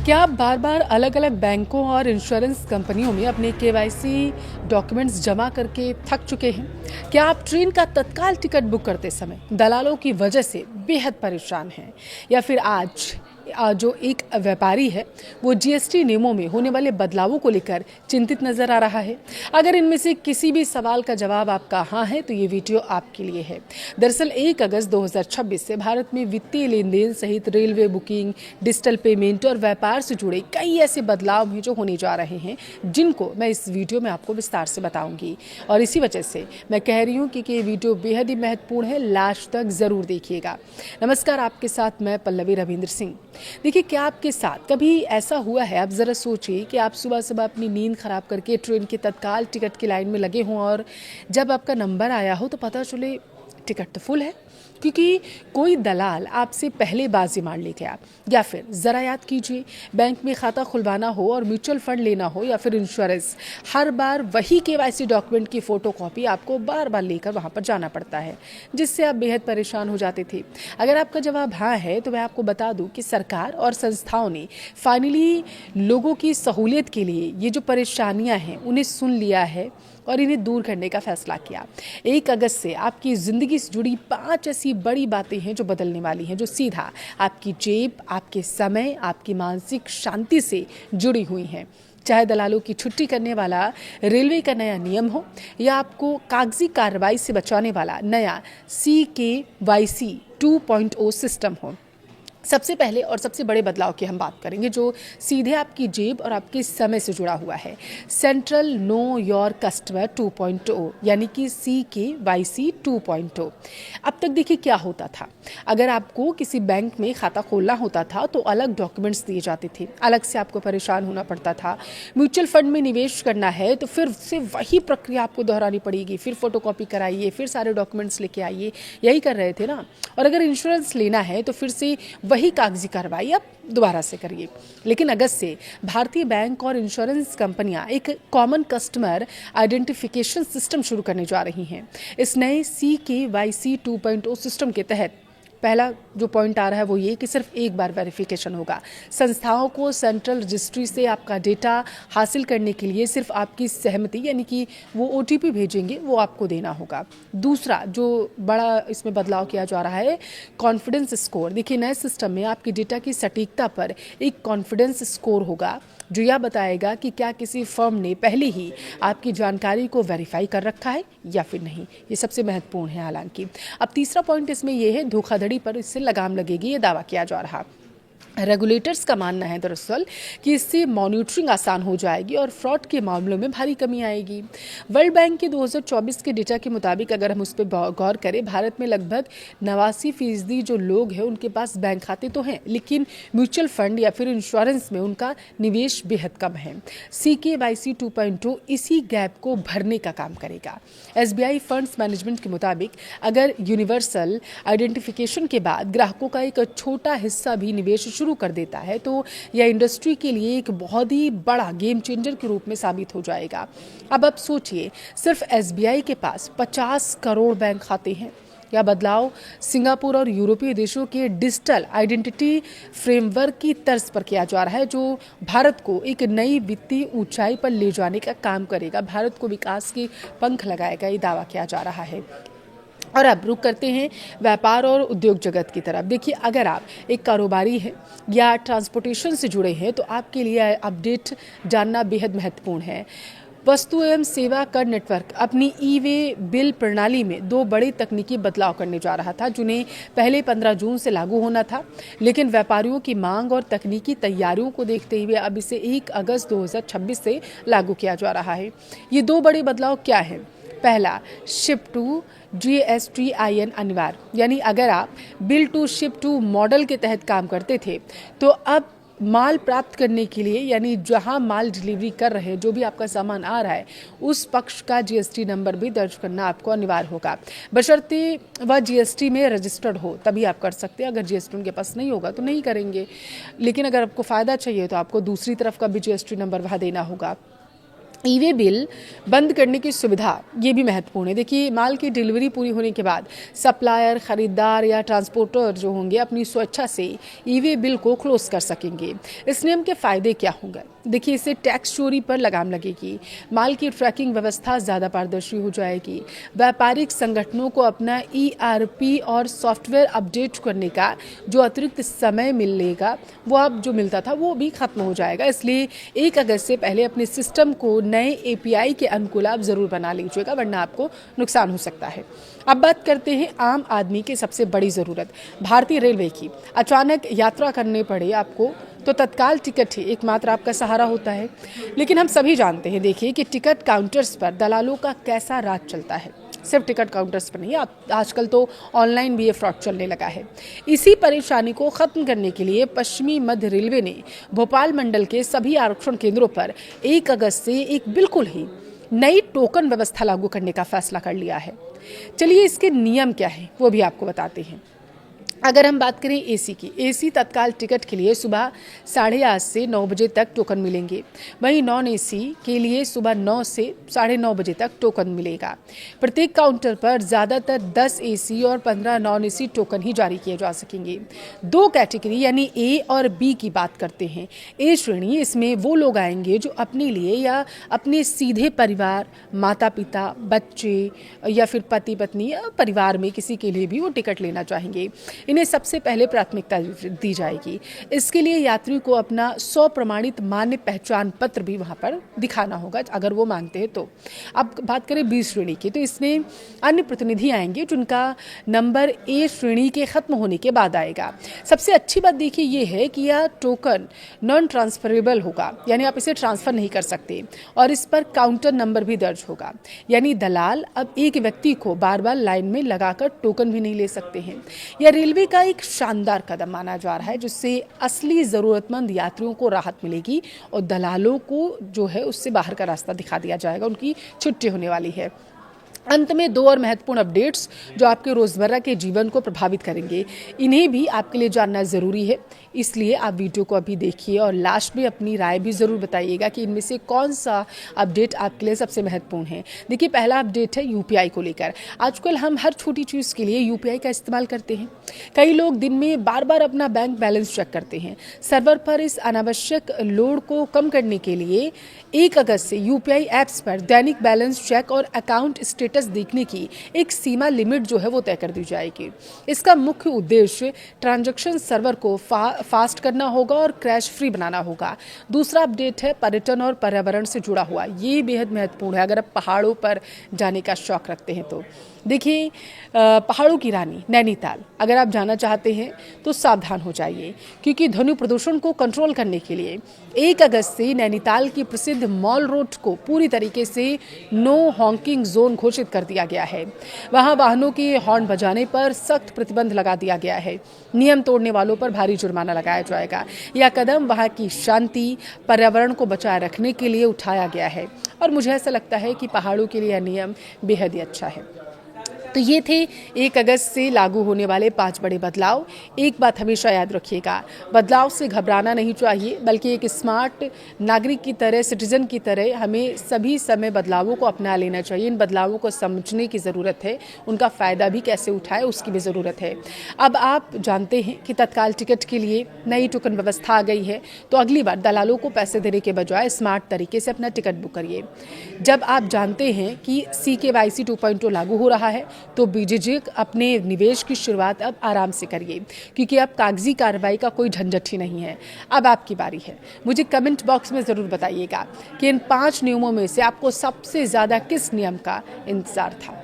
क्या आप बार-बार अलग-अलग बैंकों और इंश्योरेंस कंपनियों में अपने केवाईसी डॉक्यूमेंट्स जमा करके थक चुके हैं? क्या आप ट्रेन का तत्काल टिकट बुक करते समय दलालों की वजह से बेहद परेशान हैं? या फिर आज जो एक व्यापारी है, वो जीएसटी नियमों में होने वाले बदलावों को लेकर चिंतित नजर आ रहा है? अगर इनमें से किसी भी सवाल का जवाब आपका हाँ है, तो ये वीडियो आपके लिए है। दरअसल 1 अगस्त 2026 से भारत में वित्तीय लेन-देन सहित रेलवे बुकिंग, डिजिटल पेमेंट और व्यापार से जुड़े कई ऐसे बदलाव हैं जो होने जा रहे हैं, जिनको मैं इस वीडियो में आपको विस्तार से बताऊंगी। और इसी वजह से मैं कह रही हूँ कि ये वीडियो बेहद ही महत्वपूर्ण है, लास्ट तक जरूर देखिएगा। नमस्कार, आपके साथ मैं पल्लवी रविंद्र सिंह। देखिए, क्या आपके साथ कभी ऐसा हुआ है? आप ज़रा सोचिए कि आप सुबह सुबह अपनी नींद खराब करके ट्रेन के तत्काल टिकट की लाइन में लगे हों और जब आपका नंबर आया हो तो पता चले टिकट तो फुल है, क्योंकि कोई दलाल आपसे पहले बाजी मार ले गया। या फिर ज़रा याद कीजिए, बैंक में खाता खुलवाना हो और म्यूचुअल फंड लेना हो या फिर इंश्योरेंस, हर बार वही केवाईसी डॉक्यूमेंट की फ़ोटो कॉपी आपको बार बार लेकर वहाँ पर जाना पड़ता है, जिससे आप बेहद परेशान हो जाते थे। अगर आपका जवाब हाँ है, तो मैं आपको बता दूं कि सरकार और संस्थाओं ने फाइनली लोगों की सहूलियत के लिए ये जो परेशानियां हैं उन्हें सुन लिया है और इन्हें दूर करने का फैसला किया। 1 अगस्त से आपकी ज़िंदगी से जुड़ी 5 ऐसी बड़ी बातें हैं जो बदलने वाली हैं, जो सीधा आपकी जेब, आपके समय, आपकी मानसिक शांति से जुड़ी हुई हैं। चाहे दलालों की छुट्टी करने वाला रेलवे का नया नियम हो या आपको कागजी कार्रवाई से बचाने वाला नया CKYC 2.0 सिस्टम हो। सबसे पहले और सबसे बड़े बदलाव की हम बात करेंगे, जो सीधे आपकी जेब और आपके समय से जुड़ा हुआ है। सेंट्रल नो योर कस्टमर 2.0 यानी कि CKYC 2.0। अब तक देखिए क्या होता था, अगर आपको किसी बैंक में खाता खोलना होता था तो अलग डॉक्यूमेंट्स दिए जाते थे, अलग से आपको परेशान होना पड़ता था। म्यूचुअल फंड में निवेश करना है तो फिर से वही प्रक्रिया आपको दोहरानी पड़ेगी, फिर फोटोकॉपी कराइए, फिर सारे डॉक्यूमेंट्स लेके आइए, यही कर रहे थे ना। और अगर इंश्योरेंस लेना है तो फिर से वही कागजी कार्रवाई आप दोबारा से करिए। लेकिन अगस्त से भारतीय बैंक और इंश्योरेंस कंपनियां एक कॉमन कस्टमर आइडेंटिफिकेशन सिस्टम शुरू करने जा रही हैं। इस नए CKYC 2.0 सिस्टम के तहत पहला जो पॉइंट आ रहा है वो ये कि सिर्फ एक बार वेरिफिकेशन होगा। संस्थाओं को सेंट्रल रजिस्ट्री से आपका डेटा हासिल करने के लिए सिर्फ आपकी सहमति, यानी कि वो OTP भेजेंगे, वो आपको देना होगा। दूसरा जो बड़ा इसमें बदलाव किया जा रहा है, कॉन्फिडेंस स्कोर। देखिए, नए सिस्टम में आपकी डेटा की सटीकता पर एक कॉन्फिडेंस स्कोर होगा, जो यह बताएगा कि क्या किसी फर्म ने पहले ही आपकी जानकारी को वेरीफाई कर रखा है या फिर नहीं। ये सबसे महत्वपूर्ण है। हालांकि अब तीसरा पॉइंट इसमें यह है, धोखाधड़ी पर इससे लगाम लगेगी, ये दावा किया जा रहा। रेगुलेटर्स का मानना है दरअसल कि इससे मॉनिटरिंग आसान हो जाएगी और फ्रॉड के मामलों में भारी कमी आएगी। वर्ल्ड बैंक के 2024 के डेटा के मुताबिक अगर हम उस पर गौर करें, भारत में लगभग 89% जो लोग हैं उनके पास बैंक खाते तो हैं, लेकिन म्यूचुअल फंड या फिर इंश्योरेंस में उनका निवेश बेहद कम है। CKYC 2.0 इसी गैप को भरने का काम करेगा। SBI फंड्स मैनेजमेंट के मुताबिक अगर यूनिवर्सल आइडेंटिफिकेशन के बाद ग्राहकों का एक छोटा हिस्सा भी निवेश शुरू कर देता है, तो यह इंडस्ट्री के लिए एक बहुत ही बड़ा गेम चेंजर के रूप में साबित हो जाएगा। अब आप सोचिए, सिर्फ SBI के पास 50 करोड़ बैंक खाते हैं। यह बदलाव सिंगापुर और यूरोपीय देशों के डिजिटल आइडेंटिटी फ्रेमवर्क की तर्ज पर किया जा रहा है, जो भारत को एक नई वित्तीय ऊंचाई पर ले जाने का काम करेगा, भारत को विकास के पंख लगाएगा, ये दावा किया जा रहा है। और अब रुक करते हैं व्यापार और उद्योग जगत की तरफ। देखिए, अगर आप एक कारोबारी हैं या ट्रांसपोर्टेशन से जुड़े हैं तो आपके लिए अपडेट जानना बेहद महत्वपूर्ण है। वस्तु एवं सेवा कर नेटवर्क अपनी ई-वे बिल प्रणाली में 2 बड़े तकनीकी बदलाव करने जा रहा था, जिन्हें पहले 15 जून से लागू होना था, लेकिन व्यापारियों की मांग और तकनीकी तैयारियों को देखते हुए अब इसे 1 अगस्त 2026 से लागू किया जा रहा है। ये 2 बड़े बदलाव क्या हैं? पहला, शिप टू GSTIN अनिवार्य, यानी अगर आप bill to ship to model के तहत काम करते थे तो अब माल प्राप्त करने के लिए, यानी जहां माल डिलीवरी कर रहे हैं, जो भी आपका सामान आ रहा है, उस पक्ष का GST नंबर भी दर्ज करना आपको अनिवार्य होगा, बशर्ते वह GST में रजिस्टर्ड हो, तभी आप कर सकते हैं। अगर GST उनके पास नहीं होगा तो नहीं करेंगे। लेकिन अगर आपको फ़ायदा चाहिए तो आपको दूसरी तरफ का भी GST नंबर वहाँ देना होगा। ई-वे बिल बंद करने की सुविधा ये भी महत्वपूर्ण है। देखिए, माल की डिलीवरी पूरी होने के बाद सप्लायर, खरीदार या ट्रांसपोर्टर जो होंगे अपनी स्वेच्छा से ई-वे बिल को क्लोज कर सकेंगे। इस नियम के फायदे क्या होंगे? देखिए, इससे टैक्स चोरी पर लगाम लगेगी, माल की ट्रैकिंग व्यवस्था ज़्यादा पारदर्शी हो जाएगी, व्यापारिक संगठनों को अपना ERP और सॉफ्टवेयर अपडेट करने का जो अतिरिक्त समय मिलेगा वो अब जो मिलता था वो भी खत्म हो जाएगा। इसलिए 1 अगस्त से पहले अपने सिस्टम को नए API के अनुकूल आप ज़रूर बना लीजिएगा, वरना आपको नुकसान हो सकता है। अब बात करते हैं आम आदमी की सबसे बड़ी ज़रूरत भारतीय रेलवे की। अचानक यात्रा करने पड़े आपको तो तत्काल टिकट ही एकमात्र आपका सहारा होता है। लेकिन हम सभी जानते हैं, देखिए, कि टिकट काउंटर्स पर दलालों का कैसा राज चलता है। सिर्फ टिकट काउंटर्स पर नहीं, आजकल तो ऑनलाइन भी ये फ्रॉड चलने लगा है। इसी परेशानी को खत्म करने के लिए पश्चिमी मध्य रेलवे ने भोपाल मंडल के सभी आरक्षण केंद्रों पर 1 अगस्त से एक बिल्कुल ही नई टोकन व्यवस्था लागू करने का फैसला कर लिया है। चलिए, इसके नियम क्या है वो भी आपको बताते हैं। अगर हम बात करें एसी की, एसी तत्काल टिकट के लिए सुबह 8:30 से 9 बजे तक टोकन मिलेंगे। वहीं नॉन एसी के लिए सुबह 9 से 9:30 बजे तक टोकन मिलेगा। प्रत्येक काउंटर पर ज़्यादातर 10 एसी और 15 नॉन एसी टोकन ही जारी किए जा सकेंगे। 2 कैटेगरी यानी ए और बी की बात करते हैं। ए श्रेणी, इसमें वो लोग आएंगे जो अपने लिए या अपने सीधे परिवार, माता पिता, बच्चे या फिर पति पत्नी या परिवार में किसी के लिए भी वो टिकट लेना चाहेंगे। इन्हें सबसे पहले प्राथमिकता दी जाएगी। इसके लिए यात्री को अपना 100 प्रमाणित मान्य पहचान पत्र भी वहां पर दिखाना होगा अगर वो मांगते हैं तो। अब बात करें बी श्रेणी की, तो इसमें अन्य प्रतिनिधि आएंगे जिनका नंबर ए श्रेणी के खत्म होने के बाद आएगा। सबसे अच्छी बात देखिए ये है कि यह टोकन नॉन ट्रांसफरेबल होगा, यानी आप इसे ट्रांसफर नहीं कर सकते, और इस पर काउंटर नंबर भी दर्ज होगा। यानी दलाल अब एक व्यक्ति को बार बार लाइन में लगाकर टोकन भी नहीं ले सकते हैं। यह रेलवे का एक शानदार कदम माना जा रहा है, जिससे असली जरूरतमंद यात्रियों को राहत मिलेगी और दलालों को जो है उससे बाहर का रास्ता दिखा दिया जाएगा। उनकी छुट्टी होने वाली है। अंत में 2 और महत्वपूर्ण अपडेट्स जो आपके रोज़मर्रा के जीवन को प्रभावित करेंगे, इन्हें भी आपके लिए जानना ज़रूरी है, इसलिए आप वीडियो को अभी देखिए और लास्ट में अपनी राय भी ज़रूर बताइएगा कि इनमें से कौन सा अपडेट आपके लिए सबसे महत्वपूर्ण है। देखिए, पहला अपडेट है UPI को लेकर। आजकल हम हर छोटी चीज़ के लिए UPI का इस्तेमाल करते हैं। कई लोग दिन में बार बार अपना बैंक बैलेंस चेक करते हैं। सर्वर पर इस अनावश्यक लोड को कम करने के लिए 1 अगस्त से UPI ऐप्स पर दैनिक बैलेंस चेक और अकाउंट स्टेटस देखने की एक सीमा लिमिट जो है वो तय कर दी जाएगी। इसका मुख्य उद्देश्य ट्रांजैक्शन सर्वर को फास्ट करना होगा और क्रैश फ्री बनाना होगा। दूसरा अपडेट है पर्यटन और पर्यावरण से जुड़ा हुआ। ये बेहद महत्वपूर्ण है अगर आप पहाड़ों पर जाने का शौक रखते हैं तो। देखिए, पहाड़ों की रानी नैनीताल अगर आप जाना चाहते हैं तो सावधान हो जाइए, क्योंकि ध्वनि प्रदूषण को कंट्रोल करने के लिए 1 अगस्त से नैनीताल की प्रसिद्ध मॉल रोड को पूरी तरीके से नो हॉकिंग जोन घोषित कर दिया गया है। वहां वाहनों के हॉर्न बजाने पर सख्त प्रतिबंध लगा दिया गया है। नियम तोड़ने वालों पर भारी जुर्माना लगाया जाएगा। यह कदम वहां की शांति, पर्यावरण को बचाए रखने के लिए उठाया गया है और मुझे ऐसा लगता है कि पहाड़ों के लिए यह नियम बेहद ही अच्छा है। तो ये थे 1 अगस्त से लागू होने वाले 5 बड़े बदलाव। एक बात हमेशा याद रखिएगा, बदलाव से घबराना नहीं चाहिए, बल्कि एक स्मार्ट नागरिक की तरह, सिटीजन की तरह हमें सभी समय बदलावों को अपना लेना चाहिए। इन बदलावों को समझने की ज़रूरत है, उनका फ़ायदा भी कैसे उठाए उसकी भी ज़रूरत है। अब आप जानते हैं कि तत्काल टिकट के लिए नई टोकन व्यवस्था आ गई है, तो अगली बार दलालों को पैसे देने के बजाय स्मार्ट तरीके से अपना टिकट बुक करिए। जब आप जानते हैं कि CKYC 2.0 लागू हो रहा है, तो बेझिझक अपने निवेश की शुरुआत अब आराम से करिए, क्योंकि अब कागजी कार्रवाई का कोई झंझट ही नहीं है। अब आपकी बारी है। मुझे कमेंट बॉक्स में ज़रूर बताइएगा कि इन 5 नियमों में से आपको सबसे ज़्यादा किस नियम का इंतज़ार था।